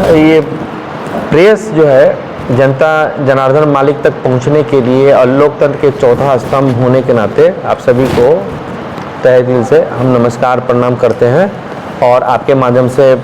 ये प्रेस जो है जनता जनार्दन मालिक तक पहुंचने के लिए और लोकतंत्र के चौथा स्तंभ होने के नाते आप सभी को तहे दिल से हम नमस्कार प्रणाम करते हैं और आपके माध्यम से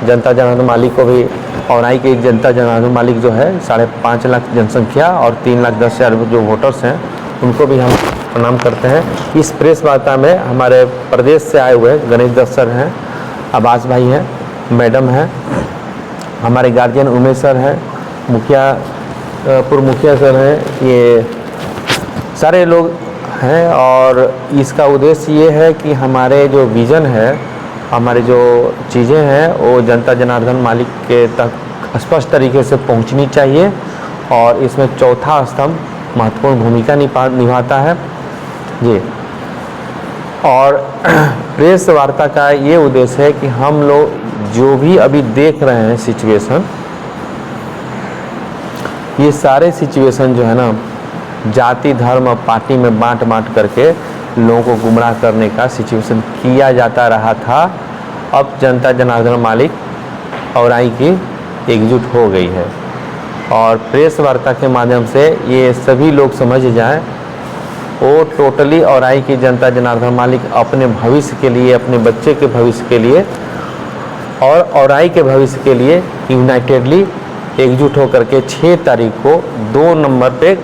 जनता जनार्दन मालिक को भी औराई के जनता जनार्दन मालिक जो है 5.5 लाख जनसंख्या और 3,10,000 जो वोटर्स हैं उनको भी हम प्रणाम करते हैं। इस प्रेस वार्ता में हमारे प्रदेश से आए हुए गणेश दत्त सर हैं, अब्बास भाई हैं, मैडम हैं, हमारे गार्जियन उमेश सर हैं, मुखिया पूर्व मुखिया सर हैं, ये सारे लोग हैं। और इसका उद्देश्य ये है कि हमारे जो विज़न है, हमारी जो चीज़ें हैं वो जनता जनार्दन मालिक के तक स्पष्ट तरीके से पहुंचनी चाहिए और इसमें चौथा स्तंभ महत्वपूर्ण भूमिका निभाता है जी। और प्रेस वार्ता का ये उद्देश्य है कि हम लोग जो भी अभी देख रहे हैं सिचुएशन, ये सारे सिचुएशन जो है ना जाति धर्म और पार्टी में बांट करके लोगों को गुमराह करने का सिचुएशन किया जाता रहा था। अब जनता जनार्दन मालिक औराई की एकजुट हो गई है और प्रेस वार्ता के माध्यम से ये सभी लोग समझ जाएं, वो टोटली औराई की जनता जनार्दन मालिक अपने भविष्य के लिए, अपने बच्चे के भविष्य के लिए और औराई के भविष्य के लिए यूनाइटेडली एकजुट होकर के 6 तारीख को 2 नंबर पे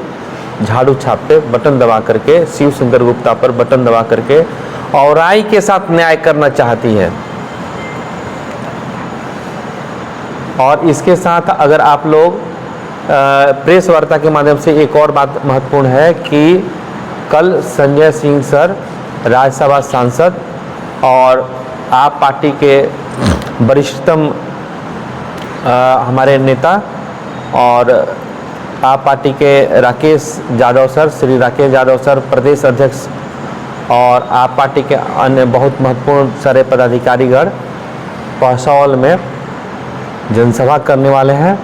झाड़ू छाप पे बटन दबा करके, शिव शंकर गुप्ता पर बटन दबा करके औराई के साथ न्याय करना चाहती है। और इसके साथ अगर आप लोग प्रेस वार्ता के माध्यम से एक और बात महत्वपूर्ण है कि कल संजय सिंह सर राज्यसभा सांसद और आप पार्टी के वरिष्ठतम हमारे नेता और आप पार्टी के राकेश यादव सर, श्री राकेश यादव सर प्रदेश अध्यक्ष और आप पार्टी के अन्य बहुत महत्वपूर्ण सारे पदाधिकारीगण पहसौल में जनसभा करने वाले हैं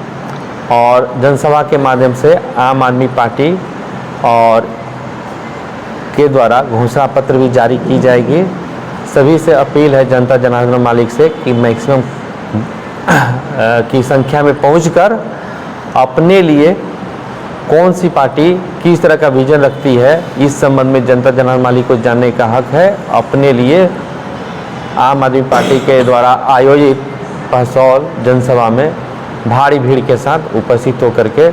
और जनसभा के माध्यम से आम आदमी पार्टी और के द्वारा घोषणा पत्र भी जारी की जाएगी। सभी से अपील है जनता जनार्दन मालिक से कि मैक्सिमम की संख्या में पहुंचकर अपने लिए कौन सी पार्टी किस तरह का विजन रखती है इस संबंध में जनता जनार्दन मालिक को जानने का हक है। अपने लिए आम आदमी पार्टी के द्वारा आयोजित पहसौल जनसभा में भारी भीड़ के साथ उपस्थित होकर के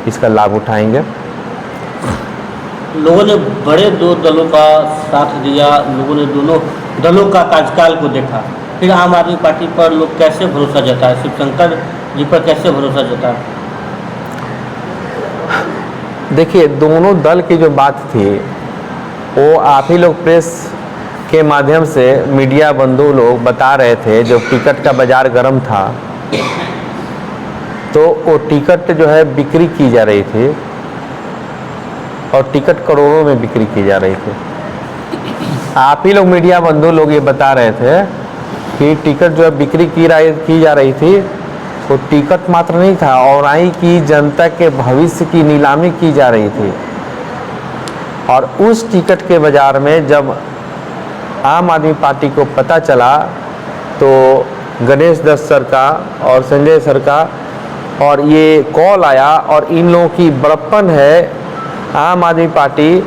इसका लाभ उठाएंगे। लोगों ने बड़े 2 दलों का साथ दिया, लोगों ने दोनों दलों का कार्यकाल को देखा, फिर आम आदमी पार्टी पर लोग कैसे भरोसा जताए, शिवशंकर जी पर कैसे भरोसा जताए? देखिए, दोनों दल की जो बात थी वो आप ही लोग प्रेस के माध्यम से मीडिया बंधु लोग बता रहे थे। जो टिकट का बाजार गर्म था तो वो टिकट जो है बिक्री की जा रही थी और टिकट करोड़ों में बिक्री की जा रही थी। आप ही लोग मीडिया बंधु लोग ये बता रहे थे कि टिकट जो है बिक्री की जा रही थी, वो टिकट मात्र नहीं था, औराई की जनता के भविष्य की नीलामी की जा रही थी। और उस टिकट के बाजार में जब आम आदमी पार्टी को पता चला तो गणेश दत्त सर का और संजय सर का और ये कॉल आया और इन लोगों की बड़प्पन है। आम आदमी पार्टी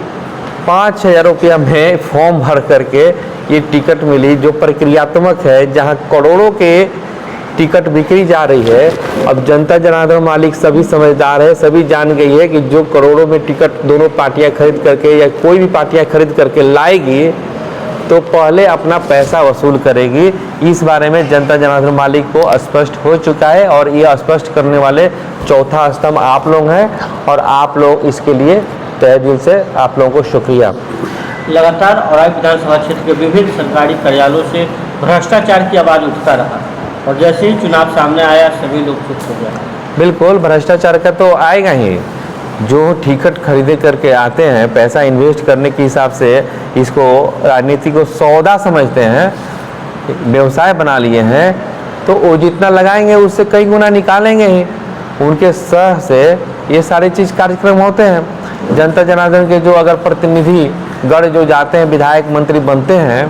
5,000 रुपया में फॉर्म भर करके ये टिकट मिली जो प्रक्रियात्मक है, जहां करोड़ों के टिकट बिक्री जा रही है। अब जनता जनार्दन मालिक सभी समझदार है, सभी जान गई है कि जो करोड़ों में टिकट दोनों पार्टियां खरीद करके या कोई भी पार्टियां खरीद करके लाएगी तो पहले अपना पैसा वसूल करेगी। इस बारे में जनता जनार्दन मालिक को स्पष्ट हो चुका है और ये स्पष्ट करने वाले चौथा स्तंभ आप लोग हैं और आप लोग इसके लिए तहे दिल से आप लोगों को शुक्रिया। लगातार औराई विधानसभा क्षेत्र के विभिन्न सरकारी कार्यालयों से भ्रष्टाचार की आवाज़ उठता रहा और जैसे ही चुनाव सामने आया सभी लोग चुप हो गए। बिल्कुल, भ्रष्टाचार का तो आएगा ही। जो टिकट खरीदे करके आते हैं पैसा इन्वेस्ट करने के हिसाब से इसको राजनीति को सौदा समझते हैं, व्यवसाय बना लिए हैं, तो वो जितना लगाएंगे उससे कई गुना निकालेंगे ही। उनके सह से ये सारी चीज़ कार्यक्रम होते हैं। जनता जनार्दन के जो अगर प्रतिनिधि गण जो जाते हैं, विधायक मंत्री बनते हैं,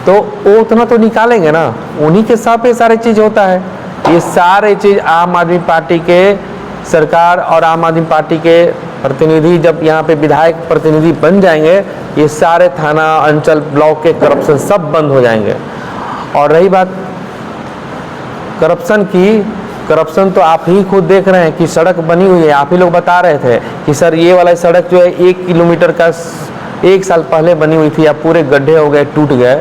तो वो उतना तो निकालेंगे ना, उन्हीं के साथ ये सारी चीज़ होता है। ये सारे चीज़ आम आदमी पार्टी के सरकार और आम आदमी पार्टी के प्रतिनिधि जब यहाँ पे विधायक प्रतिनिधि बन जाएंगे, ये सारे थाना अंचल ब्लॉक के करप्शन सब बंद हो जाएंगे। और रही बात करप्शन की, करप्शन तो आप ही खुद देख रहे हैं कि सड़क बनी हुई है। आप ही लोग बता रहे थे कि सर ये वाला सड़क जो है 1 किलोमीटर का 1 साल पहले बनी हुई थी, अब पूरे गड्ढे हो गए, टूट गए।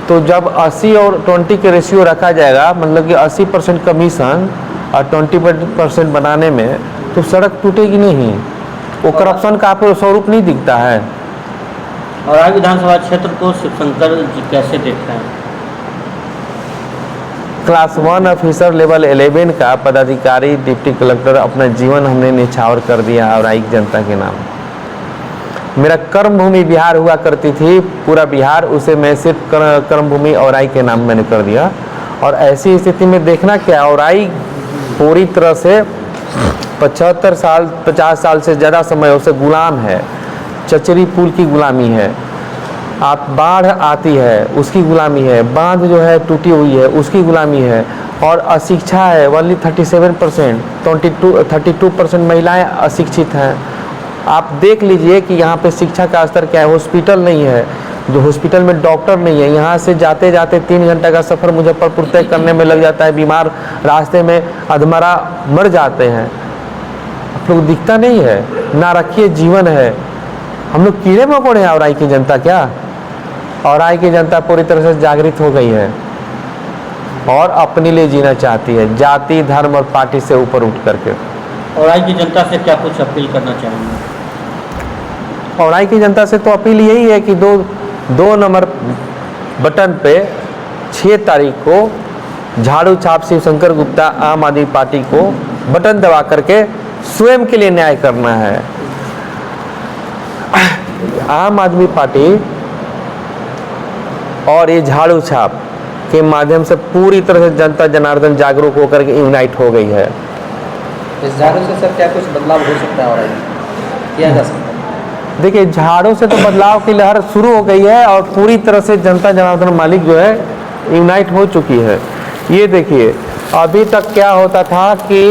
तो जब 80 और 20 के रेशियो रखा जाएगा, मतलब कि 80% कमीशन और 20% बनाने में, तो सड़क टूटेगी नहीं। वो करप्शन का आपको स्वरूप नहीं दिखता है। और आज विधानसभा क्षेत्र को शिवशंकर जी कैसे देख रहे हैं? क्लास 1 ऑफिसर लेवल 11 का पदाधिकारी डिप्टी कलेक्टर अपना जीवन हमने निछावर कर दिया औराई जनता के नाम। मेरा कर्म भूमि बिहार हुआ करती थी, पूरा बिहार, उसे मैं सिर्फ कर्म भूमि औराई के नाम मैंने कर दिया। और ऐसी स्थिति में देखना क्या, औराई पूरी तरह से 75 साल 50 साल से ज़्यादा समय उसे गुलाम है। चचरी पुल की गुलामी है, आप बाढ़ आती है उसकी गुलामी है, बांध जो है टूटी हुई है उसकी गुलामी है, और अशिक्षा है ओनली 37%, 32% महिलाएं अशिक्षित हैं। आप देख लीजिए कि यहाँ पे शिक्षा का स्तर क्या है। हॉस्पिटल नहीं है, जो हॉस्पिटल में डॉक्टर नहीं है। यहाँ से जाते जाते 3 घंटे का सफ़र मुजफ्फरपुर तय करने में लग जाता है। बीमार रास्ते में अधमरा मर जाते हैं। आप लोग दिखता नहीं है, नारकीय जीवन है। हम लोग कीड़े मकोड़े हैं औराई की जनता क्या? औराई की जनता पूरी तरह से जागृत हो गई है और अपने लिए जीना चाहती है, जाति धर्म और पार्टी से ऊपर उठ करके। औराई की जनता से क्या कुछ अपील करना चाहेंगे? औराई की जनता से तो अपील यही है कि 2 नंबर बटन पे 6 तारीख को झाड़ू छाप शिवशंकर गुप्ता आम आदमी पार्टी को बटन दबा करके स्वयं के लिए न्याय करना है। आम आदमी पार्टी और ये झाड़ू छाप के माध्यम से पूरी तरह से जनता जनार्दन जागरूक होकर के यूनाइट हो गई है। इस झाड़ू से सर क्या कुछ बदलाव हो सकता है और किया जा सकता है? देखिए, झाड़ू से तो बदलाव की लहर शुरू हो गई है और पूरी तरह से जनता जनार्दन मालिक जो है यूनाइट हो चुकी है। ये देखिए, अभी तक क्या होता था कि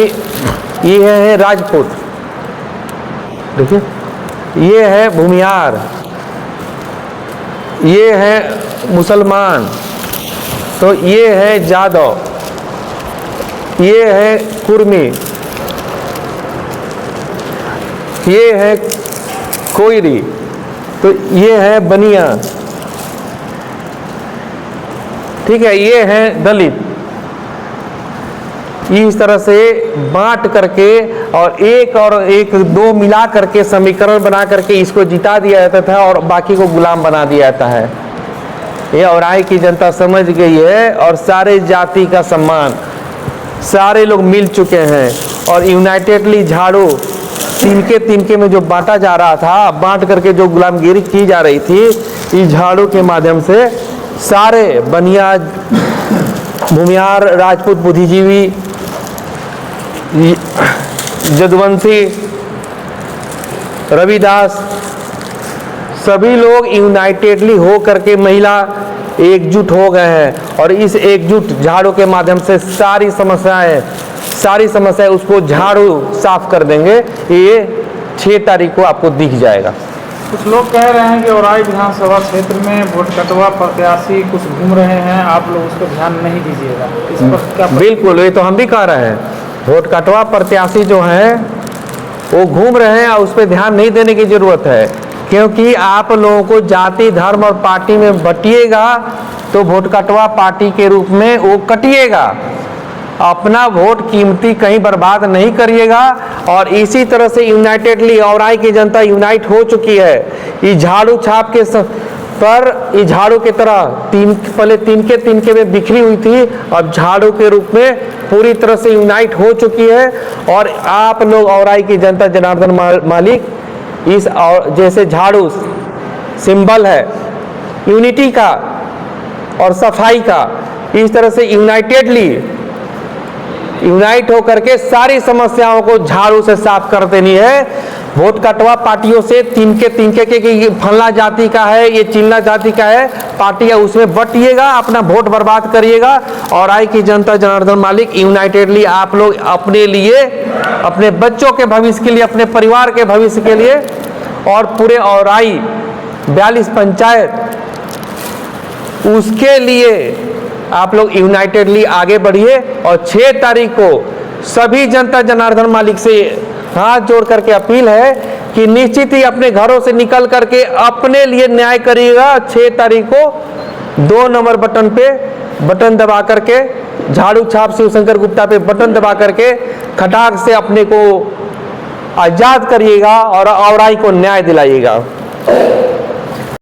ये है राजपूत, देखिए ये है भूमियार, ये है मुसलमान, तो ये है जादव, ये है कुर्मी, ये है कोयरी, तो ये है बनिया, ठीक है, ये है दलित। इस तरह से बांट करके और एक दो मिला करके समीकरण बना करके इसको जिता दिया जाता था और बाकी को गुलाम बना दिया जाता है। ये औराई की जनता समझ गई है और सारे जाति का सम्मान, सारे लोग मिल चुके हैं और यूनाइटेडली झाड़ू तिनके में जो बांटा जा रहा था, बांट करके जो गुलामगिरी की जा रही थी, इस झाड़ू के माध्यम से सारे बनिया, भूमियार, राजपूत, बुद्धिजीवी, जदवंशी, रविदास, सभी लोग यूनाइटेडली हो करके महिला एकजुट हो गए हैं और इस एकजुट झाड़ू के माध्यम से सारी समस्याएं उसको झाड़ू साफ कर देंगे। ये 6 तारीख को आपको दिख जाएगा। कुछ लोग कह रहे हैं कि औराई विधानसभा क्षेत्र में वोट कटवा प्रत्याशी कुछ घूम रहे हैं, आप लोग उस पर ध्यान नहीं दीजिएगा, इस पर क्या? बिल्कुल, ये तो हम भी कह रहे हैं, वोट कटवा प्रत्याशी जो हैं वो घूम रहे हैं और उस पर ध्यान नहीं देने की जरूरत है, क्योंकि आप लोगों को जाति धर्म और पार्टी में बटिएगा तो वोट कटवा पार्टी के रूप में वो कटिएगा। अपना वोट कीमती कहीं बर्बाद नहीं करिएगा। और इसी तरह से यूनाइटेडली औराई की जनता यूनाइट हो चुकी है। ये झाड़ू छाप के पर ये झाड़ू की तरह पहले तिनके में बिखरी हुई थी, अब झाड़ू के रूप में पूरी तरह से यूनाइट हो चुकी है। और आप लोग औराई की जनता जनार्दन मालिक इस और जैसे झाड़ू सिंबल है यूनिटी का और सफाई का, इस तरह से यूनाइटेडली यूनाइट होकर के सारी समस्याओं को झाड़ू से साफ कर देनी है। वोट कटवा पार्टियों से तिनके के फलना जाति का है, ये चिल्ला जाति का है, पार्टी है उसमें बटिएगा, अपना वोट बर्बाद करिएगा। और आई की जनता जनार्दन मालिक यूनाइटेडली आप लोग अपने लिए, अपने बच्चों के भविष्य के लिए, अपने परिवार के भविष्य के लिए और पूरे औराई 42 पंचायत उसके लिए आप लोग यूनाइटेडली आगे बढ़िए। और 6 तारीख को सभी जनता जनार्दन मालिक से हाथ जोड़ करके अपील है कि निश्चित ही अपने घरों से निकल करके अपने लिए न्याय करिएगा। 6 तारीख को 2 नंबर बटन पे बटन दबा करके, झाड़ू छाप शिवशंकर गुप्ता पे बटन दबा करके खटाक से अपने को आजाद करिएगा और औराई को न्याय दिलाइएगा।